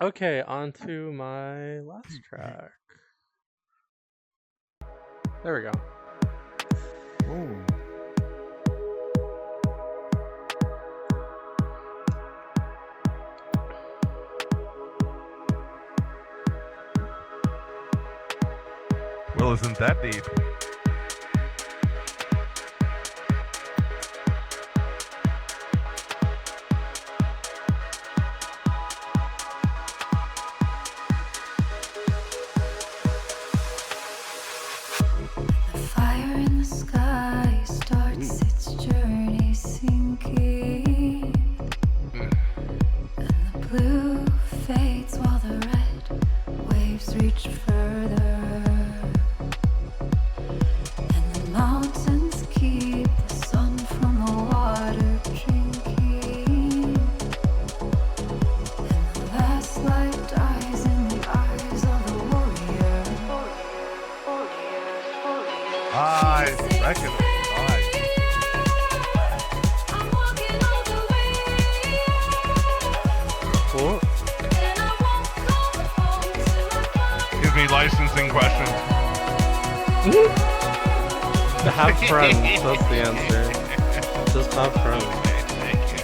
Okay, on to my last track. There we go. Ooh. Well, isn't that deep? The fire in the sky starts its journey sinking, and the blue fades while the red waves reach further, and the mountains keep the sun from the water drinking, and the last light dies in the eyes of the warrior. I recognize. Cool. Give me licensing questions. Have friends, that's the answer. Just have friends. Thank you.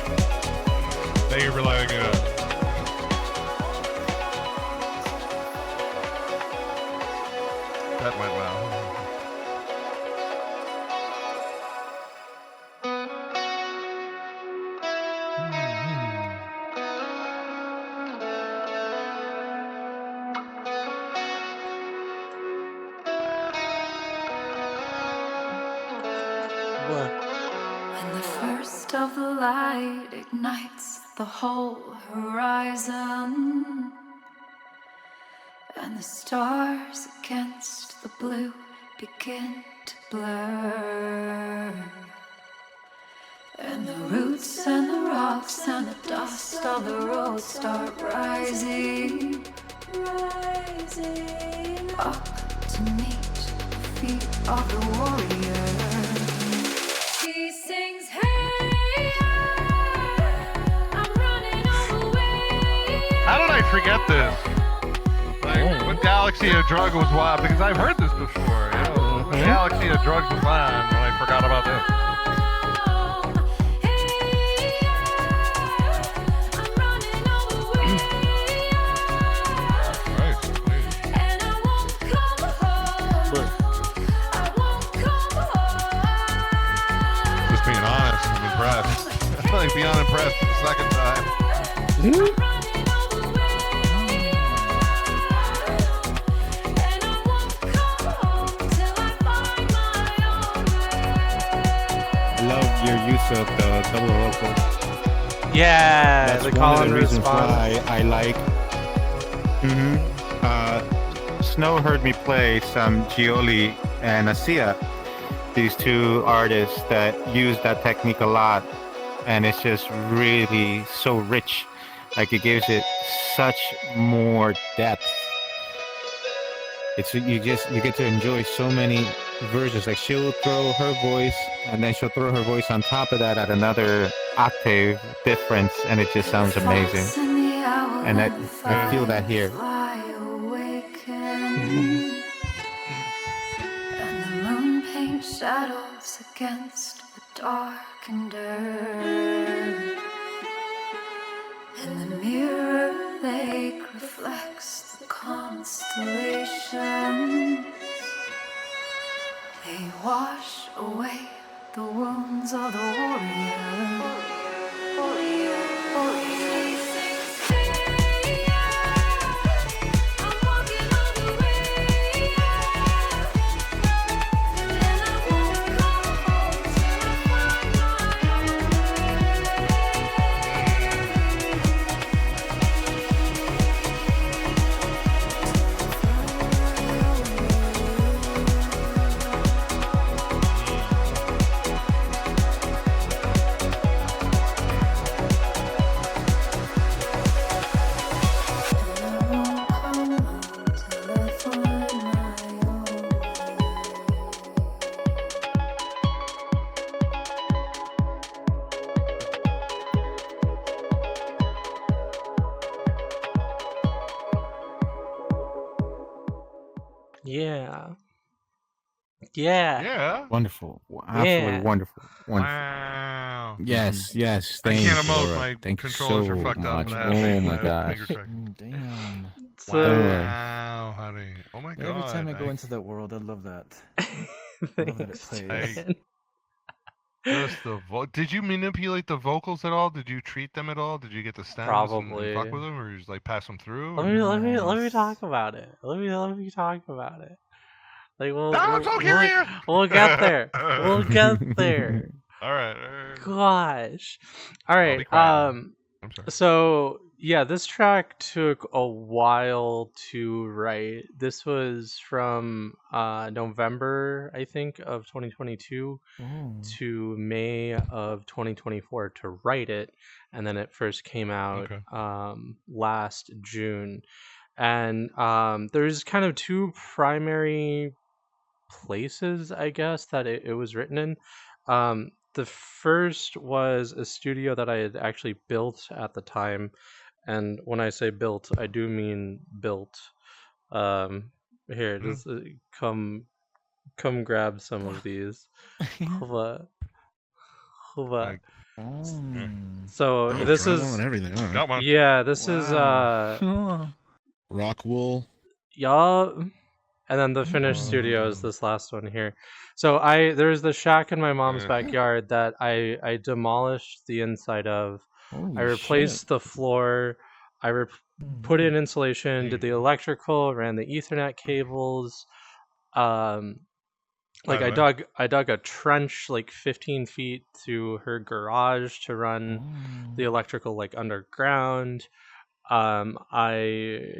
Thank you for letting me know. That went well. What? When the first of the light ignites the whole horizon, and the stars against the blue begin to blur, and the roots and the rocks and the dust of the road start rising up to meet the feet of the warrior. He sings, hey, I'm running all the way. How did I forget this? Like, when Galaxy of Drugs was wild, because I've heard this before. You know, when Galaxy of Drugs was on, and I forgot about this. Just being honest, I'm impressed. I'm like beyond impressed for the second time. I love your use of the double vocal. Yeah, That's the one call of and the reasons response. why I like. Snow heard me play some Gioli and Asia, these two artists that use that technique a lot, and it's just really so rich. Like it gives it such more depth. It's you get to enjoy so many versions. Like she'll throw her voice, and then she'll throw her voice on top of that at another octave difference, and it just sounds amazing. And I feel that here. And the moon paints shadows against the darkened earth, and the mirror lake reflects the constellations. They wash away the wounds of the warrior. Yeah. Yeah. Yeah. Wonderful. Absolutely Yeah. wonderful. Wonderful. Wow. Yes, yes. I Thank can't you, emote. Laura. My Thank you controllers so are fucked up. much. And I have Oh my finger gosh. tracking. Damn. So Wow, honey. Oh my god. Every time I go into that world, I love that. I love that it thanks, plays. man. Just the did you manipulate the vocals at all? Did you treat them at all? Did you get the stems and Probably. fuck with them, or you just like pass them through? Let Or... me Nice. talk about it. Let me talk about it. Like I'm so curious. we'll get there. We'll get there. All right. Gosh. All I'll right. be quiet now. I'm sorry. So yeah, this track took a while to write. This was from November, I think, of 2022 Oh. to May of 2024 to write it, and then it first came out Okay. last June. And there's kind of two primary places, I guess, that it was written in. The first was a studio that I had actually built at the time, and when I say built, I do mean built. Here, just come grab some of these. Hova. Like, So Oh, this drywall is and everything. All right. got one. yeah, this is Rock wool. y'all. And then the finished studio is this last one here. So there's the shack in my mom's backyard that I demolished the inside of. I replaced the floor. I put in insulation, did the electrical, ran the Ethernet cables. Like I dug a trench like 15 feet to her garage to run the electrical like underground. I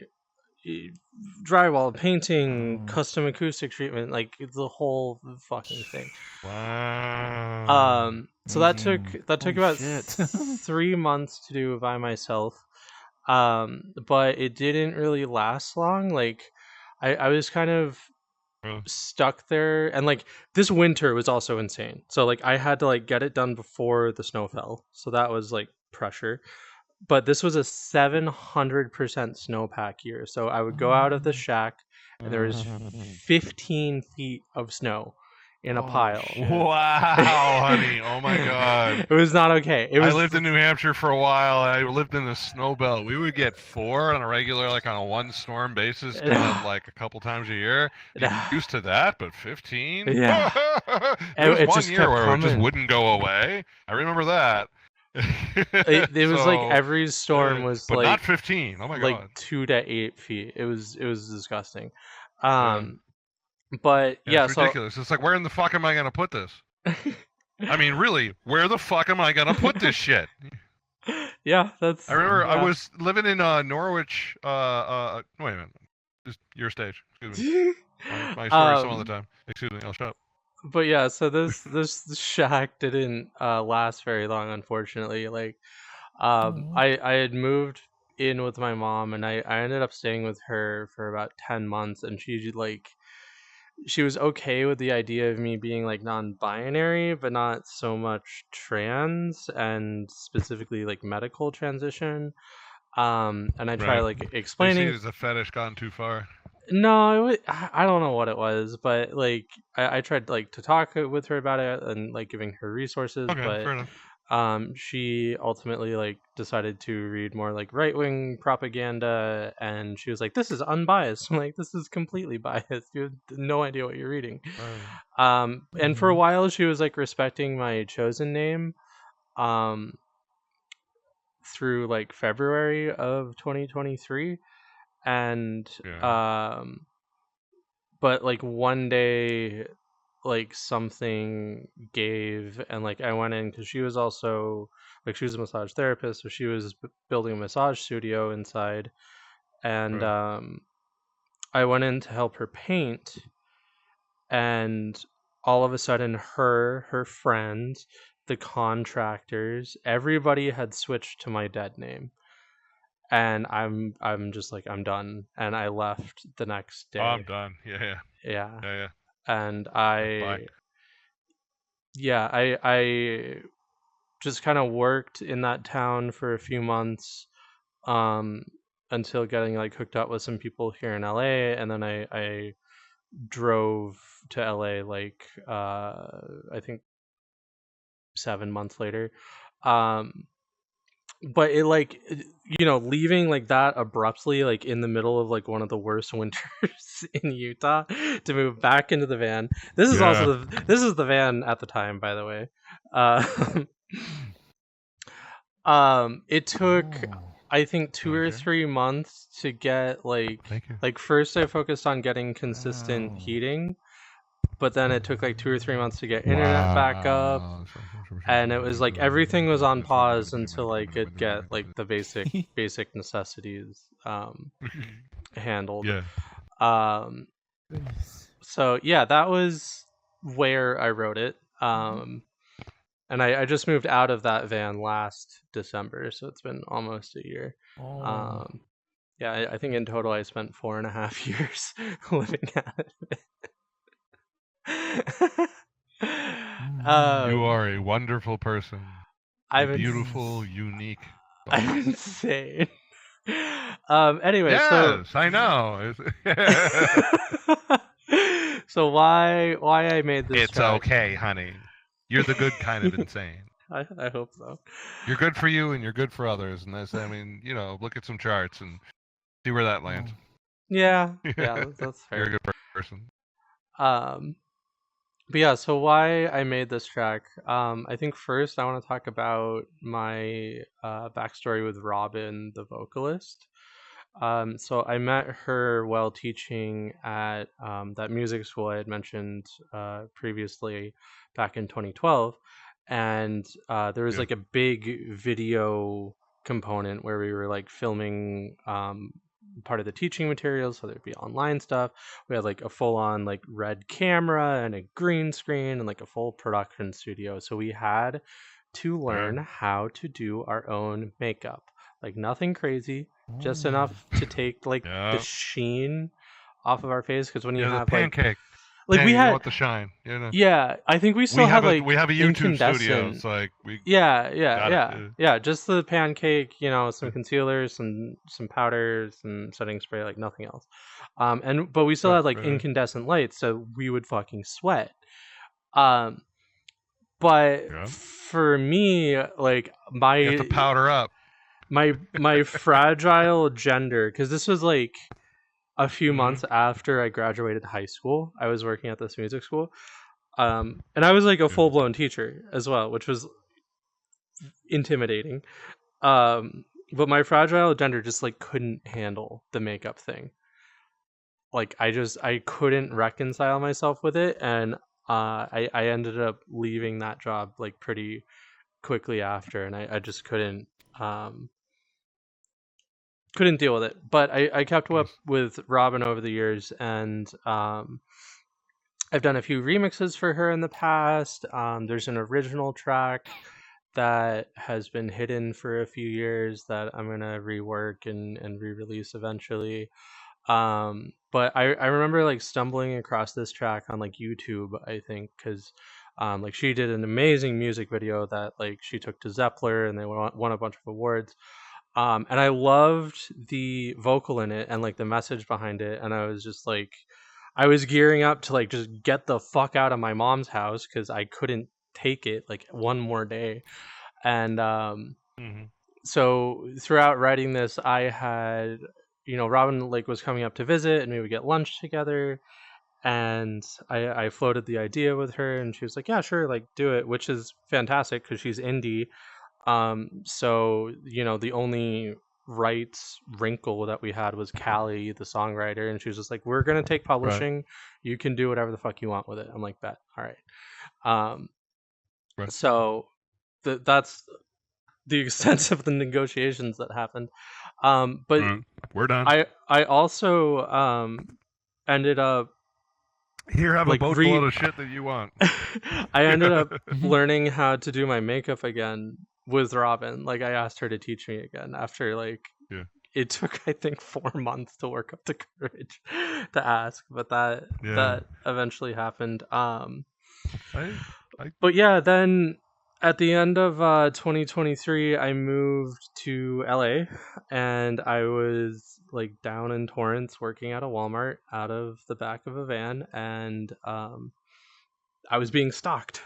drywall, painting, custom acoustic treatment, like the whole fucking thing. Wow. So that took about shit. 3 months to do by myself. But it didn't really last long. Like I was kind of stuck there, and like this winter was also insane. So like I had to like get it done before the snow fell. So that was like pressure. But this was a 700% snowpack year. So I would go out of the shack and there was 15 feet of snow in a pile. Wow, honey. Oh my god. It was not okay. I lived in New Hampshire for a while. I lived in the snow belt. We would get 4 on a regular, like on a 1 storm basis, kind of like a couple times a year. You're used to that, but 15? Yeah. There was It one just year kept where it just coming. wouldn't go away. I remember that. It was like every storm was but like not 15. Oh my like god. 2 to 8 feet. It was disgusting. But yeah, it's ridiculous. It's like, where in the fuck am I gonna put this? I mean, really, where the fuck am I gonna put this shit? Yeah, that's. I remember yeah. I was living in Norwich. Wait a minute, just your stage. Excuse me. My story some other time. Excuse me. I'll shut up. But yeah, so this shack didn't last very long, unfortunately. Like, I had moved in with my mom, and I ended up staying with her for about 10 months, and she was okay with the idea of me being like non-binary, but not so much trans, and specifically like medical transition. And I tried like explaining. They see it as a fetish gone too far. No, I don't know what it was, but like I tried like to talk with her about it and like giving her resources, Okay, fair but enough. she ultimately like decided to read more like right-wing propaganda, and she was like, "This is unbiased." I'm like, "This is completely biased. You have no idea what you're reading." And for a while, she was like respecting my chosen name, through like February of 2023. And but like one day like something gave, and like I went in because she was also like, she was a massage therapist, so she was building a massage studio inside, and I went in to help her paint, and all of a sudden her friends, the contractors, everybody had switched to my dead name. And I'm just like, I'm done, and I left the next day. Oh, I'm done. Yeah. And Bye. I just kind of worked in that town for a few months, until getting like hooked up with some people here in LA, and then I drove to LA like I think 7 months later. But it like leaving like that abruptly like in the middle of like one of the worst winters in Utah to move back into the van. This is also this is the van at the time, by the way. It took I think 2 or 3 months to get like first I focused on getting consistent heating, but then it took like 2 or 3 months to get internet back up. And it was like everything was on pause until I could get like the basic necessities handled. So yeah, that was where I wrote it. And I just moved out of that van last December, so it's been almost a year. Yeah, I think in total I spent 4.5 years living at it. You are a wonderful person. Beautiful, unique. I'm insane. Anyway, yes, I know. So why I made this? It's track. Okay, honey. You're the good kind of insane. I hope so. You're good for you, and you're good for others. And that's, I mean, look at some charts and see where that lands. Yeah, that's fair. You're a good person. But yeah, so why I made this track? I think first I want to talk about my backstory with Robyn, the vocalist. So I met her while teaching at that music school I had mentioned previously back in 2012. And there was like a big video component where we were like filming part of the teaching materials, so there'd be online stuff. We had like a full-on like red camera and a green screen and like a full production studio. So we had to learn how to do our own makeup. Like nothing crazy, just enough to take like the sheen off of our face. Because when you have pancake, like we had want the shine, Yeah, I think we still have like we have a YouTube studio. It's like we just the pancake, some concealer, some powders, and setting spray, like nothing else. But we still had like incandescent lights, so we would fucking sweat. But for me, like you have to powder up. My fragile gender, because this was like a few months after I graduated high school. I was working at this music school. And I was like a full-blown teacher as well, which was intimidating. But my fragile gender just like couldn't handle the makeup thing. Like I couldn't reconcile myself with it, and I ended up leaving that job like pretty quickly after, and I just couldn't deal with it. But I kept up with Robyn over the years, and I've done a few remixes for her in the past. There's an original track that has been hidden for a few years that I'm going to rework and re-release eventually. But I remember like stumbling across this track on like YouTube, I think, because like she did an amazing music video that like she took to Zeppler and they won a bunch of awards. And I loved the vocal in it and like the message behind it. And I was just like, I was gearing up to like just get the fuck out of my mom's house because I couldn't take it like one more day. And so throughout writing this, I had, Robyn like was coming up to visit and we would get lunch together. And I floated the idea with her and she was like, yeah, sure, like do it, which is fantastic because she's indie. So, the only rights wrinkle that we had was Callie, the songwriter, and she was just like, we're going to take publishing. Right. You can do whatever the fuck you want with it. I'm like, bet. All right. So that's the extent of the negotiations that happened. But we're done. I also ended up here, have like, a boatload of shit that you want. I ended up learning how to do my makeup again with Robyn. Like I asked her to teach me again after like it took I think 4 months to work up the courage to ask, but that eventually happened. But yeah, then at the end of 2023, I moved to LA, and I was like down in Torrance working at a Walmart out of the back of a van, and I was being stalked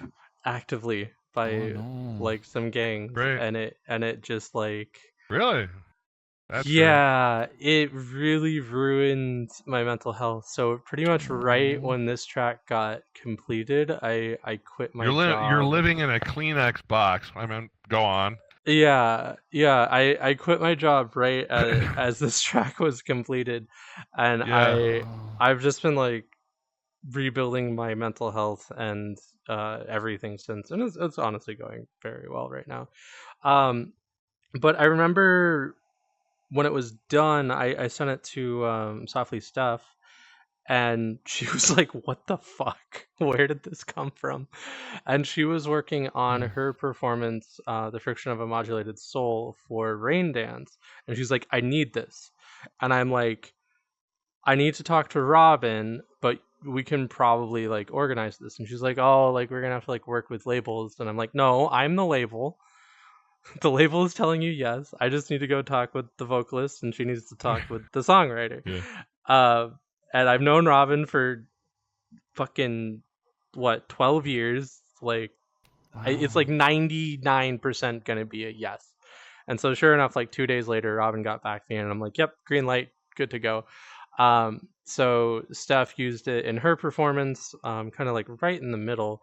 actively by no. like some gangs, Right. and it just like Really? That's good. yeah, it really ruined my mental health. So pretty much right when this track got completed, I quit my job. You're living in a Kleenex box. I mean, go on. Yeah, I quit my job right as this track was completed, and Yeah. I've just been like rebuilding my mental health and everything since, and it's honestly going very well right now. But I remember when it was done, I sent it to Softly Steph, and she was like, "What the fuck? Where did this come from?" And she was working on her performance, "The Friction of a Modulated Soul" for Rain Dance, and she's like, "I need this," and I'm like, "I need to talk to Robyn, but we can probably like organize this." And she's like, "Oh, like we're gonna have to like work with labels," and I'm like, "No, I'm the label." The label is telling you yes. I just need to go talk with the vocalist, and she needs to talk with the songwriter. Yeah. And I've known Robyn for fucking 12 years. Like, it's like 99% gonna be a yes. And so sure enough, like 2 days later, Robyn got back to me, and I'm like, "Yep, green light, good to go." So Steph used it in her performance, kind of like right in the middle,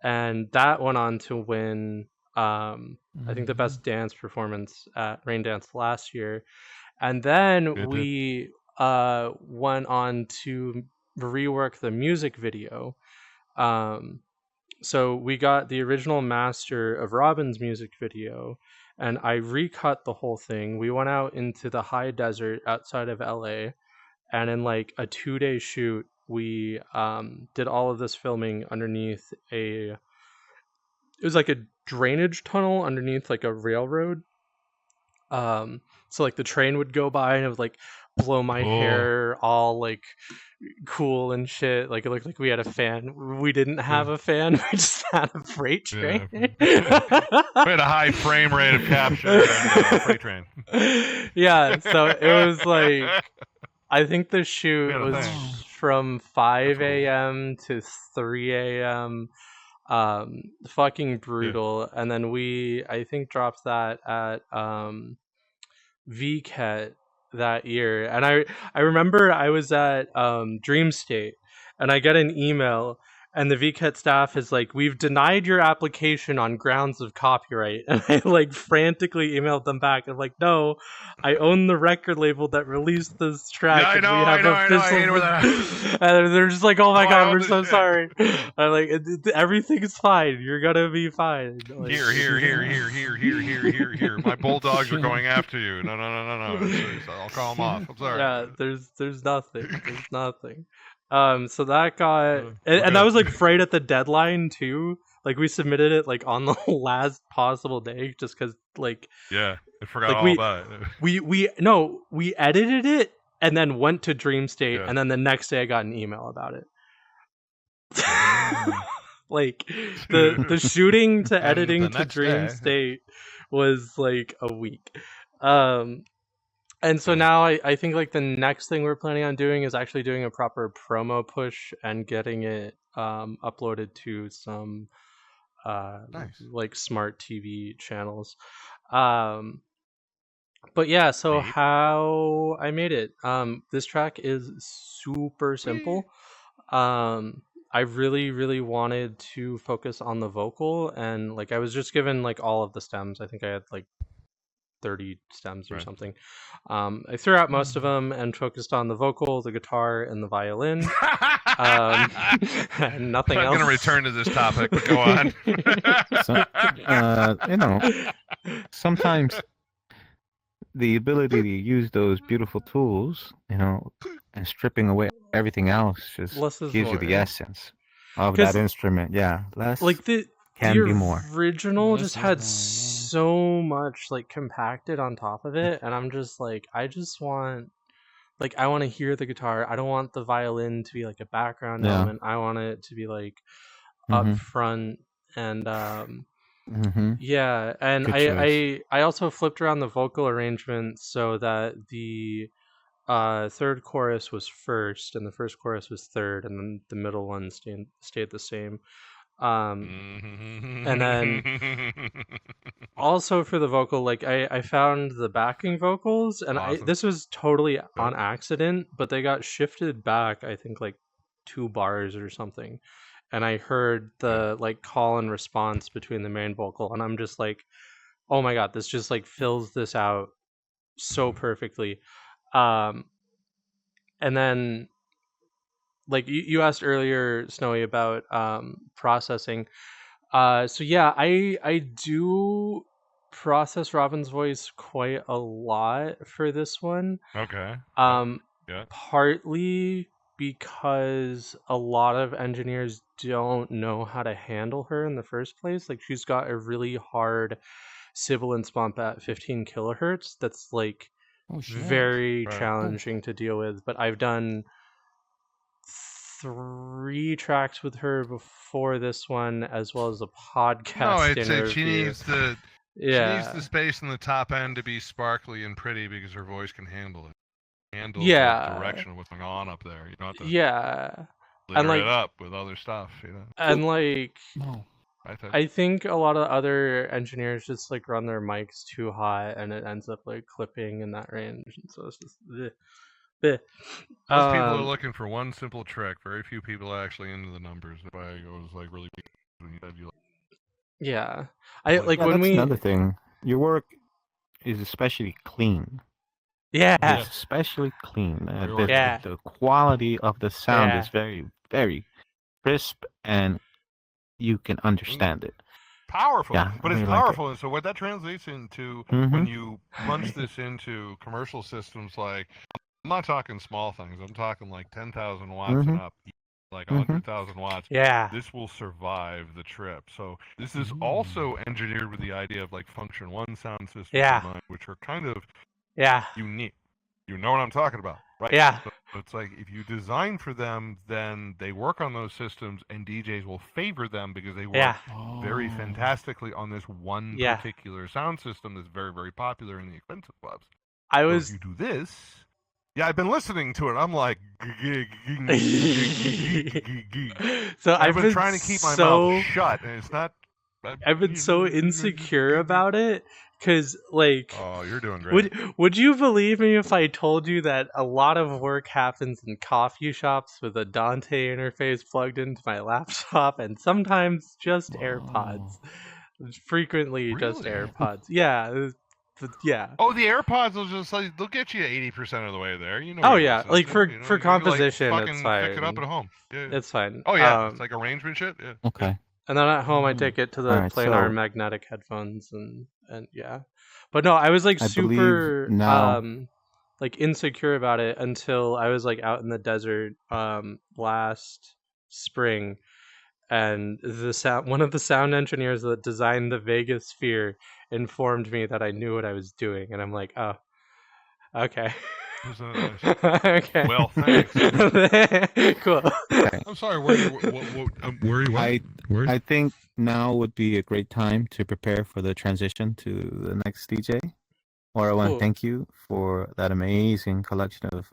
and that went on to win. I think the best dance performance at Rain Dance last year, and then we went on to rework the music video. So we got the original master of Robyn's music video, and I recut the whole thing. We went out into the high desert outside of LA, and in like a 2-day shoot, we did all of this filming underneath it was like a drainage tunnel underneath like a railroad. So like the train would go by and it would like blow my hair all like cool and shit. Like it looked like we had a fan. We didn't have a fan. We just had a freight train. We had a high frame rate of capture and freight train. Yeah, so it was like, I think the shoot Yeah, was thanks. from 5 a.m. to 3 a.m. Fucking brutal. And then we, I think, dropped that at VCAT that year. And I remember I was at Dream State, and I get an email, and the VCAT staff is like, "We've denied your application on grounds of copyright." And I like frantically emailed them back. I'm like, "No, I own the record label that released this track. Yeah, I and know, we have I know that. And they're just like, "Oh my god, we're so shit. sorry." I'm like, "Everything's fine. You're gonna be fine." Like, Here. My bulldogs are going after you. No. I'll call them off. I'm sorry. Yeah, there's nothing. There's nothing. So that got, and that was like right at the deadline too. Like we submitted it like on the last possible day, just because like Yeah, I forgot like all about it. we edited it and then went to Dream State, Yeah. and then the next day I got an email about it. Like the shooting to And editing the to next Dream day- State was like a week. And so now I think like the next thing we're planning on doing is actually doing a proper promo push and getting it uploaded to some Nice. like smart TV channels. But yeah, so Neat. how I made it. This track is super simple. I really wanted to focus on the vocal, and like I was just given like all of the stems. I think I had like 30 stems or Right. something. I threw out most of them and focused on the vocal, the guitar, and the violin. And nothing I'm else. going to return to this topic, but go on. So, sometimes the ability to use those beautiful tools, and stripping away everything else just Less is gives you more, the yeah. essence of 'Cause, that instrument. Yeah, less like the can be more. original Less just is had more, yeah. so much like compacted on top of it, and I'm just like, I just want, like, I want to hear the guitar. I don't want the violin to be like a background Yeah. element. I want it to be like Mhm. up front, and Mm-hmm. Yeah, and Good choice. I also flipped around the vocal arrangement so that the third chorus was first and the first chorus was third, and then the middle one stayed the same. And then also for the vocal, like I found the backing vocals, and Awesome. this was totally on Good. accident, but they got shifted back, I think like 2 bars or something. And I heard the like call and response between the main vocal, and I'm just like, oh my god, this just like fills this out so perfectly. And then like you asked earlier, Snowy, about processing. So yeah, I do process Robyn's voice quite a lot for this one. Okay. Yeah. Partly because a lot of engineers don't know how to handle her in the first place. Like she's got a really hard sibilance bump at 15 kilohertz that's like Oh shit. very Right. challenging to deal with. But I've done 3 tracks with her before this one, as well as a podcast No, I'd say interview. she needs the Yeah, space in the top end to be sparkly and pretty because her voice can handle it. Handle Yeah. the direction of what's going on up there. You don't have to yeah, litter like- it up with other stuff, you know. and like No. I think a lot of other engineers just like run their mics too hot, and it ends up like clipping in that range, and so it's just bleh. Most people are Um, looking for one simple trick. Very few people are actually into the numbers. That's why it goes like really big when you said you Yeah, I like Yeah, when that's we. another thing. Your work is especially clean. Yeah, It's especially clean. Very The, organic. the quality of the sound Yeah. is very, very crisp, and you can understand it. powerful, Yeah, but I it's really like it. powerful. And so what that translates into when Mhm. you punch this into commercial systems, like I'm not talking small things. I'm talking like 10,000 watts and Mhm. up, like Mhm. 100,000 watts. Yeah, This will survive the trip. So this is also engineered with the idea of like function 1 sound systems Yeah. in mind, which are kind of yeah, unique. You know what I'm talking about, right? yeah, So it's like if you design for them, then they work on those systems, and DJs will favor them because they work yeah, very fantastically on this one Yeah. particular sound system that's very, very popular in the expensive clubs. I So if was. you do this, yeah, I've been listening to it. I'm like, So I've been trying to keep my mouth shut, and it's not. I've been so insecure about it, because like. Oh, you're doing great. Would you believe me if I told you that a lot of work happens in coffee shops with a Dante interface plugged into my laptop, and sometimes just AirPods, frequently just Really? AirPods. Yeah, yeah. Oh, the AirPods will just like they'll get you 80% of the way there. You know. Oh your yeah, system, like for you know, for you can, like, composition, fucking it's fine. pick it up at home. Yeah. It's fine. Oh yeah, it's like arrangement shit. Yeah. Okay. And then at home, I take it to the Alright, planar so- magnetic headphones, and yeah. But no, I was like I believe super now- like insecure about it until I was like out in the desert last spring, and one of the sound engineers that designed the Vegas Sphere informed me that I knew what I was doing, and I'm like, oh, okay. Okay. Well, thanks. Cool. I'm sorry. Where you? I think now would be a great time to prepare for the transition to the next DJ. Or I want Cool. to thank you for that amazing collection of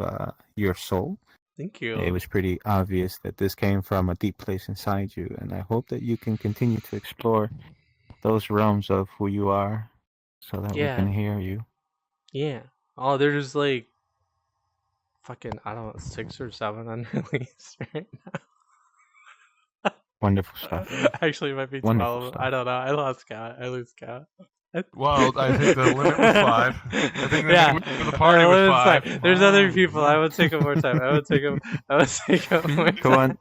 your soul. Thank you. It was pretty obvious that this came from a deep place inside you, and I hope that you can continue to explore those realms of who you are, so that Yeah. we can hear you. Yeah. Oh, there's like fucking, I don't know, 6 or 7 unreleased right now. Wonderful stuff. Actually, it might be Wonderful 12. stuff. I don't know. I lost count. I lose count. Well, I think the limit was 5. I think the Yeah. limit for the party was limit's 5. fine. There's other people. I would take up more time. I would take up more Come on. time.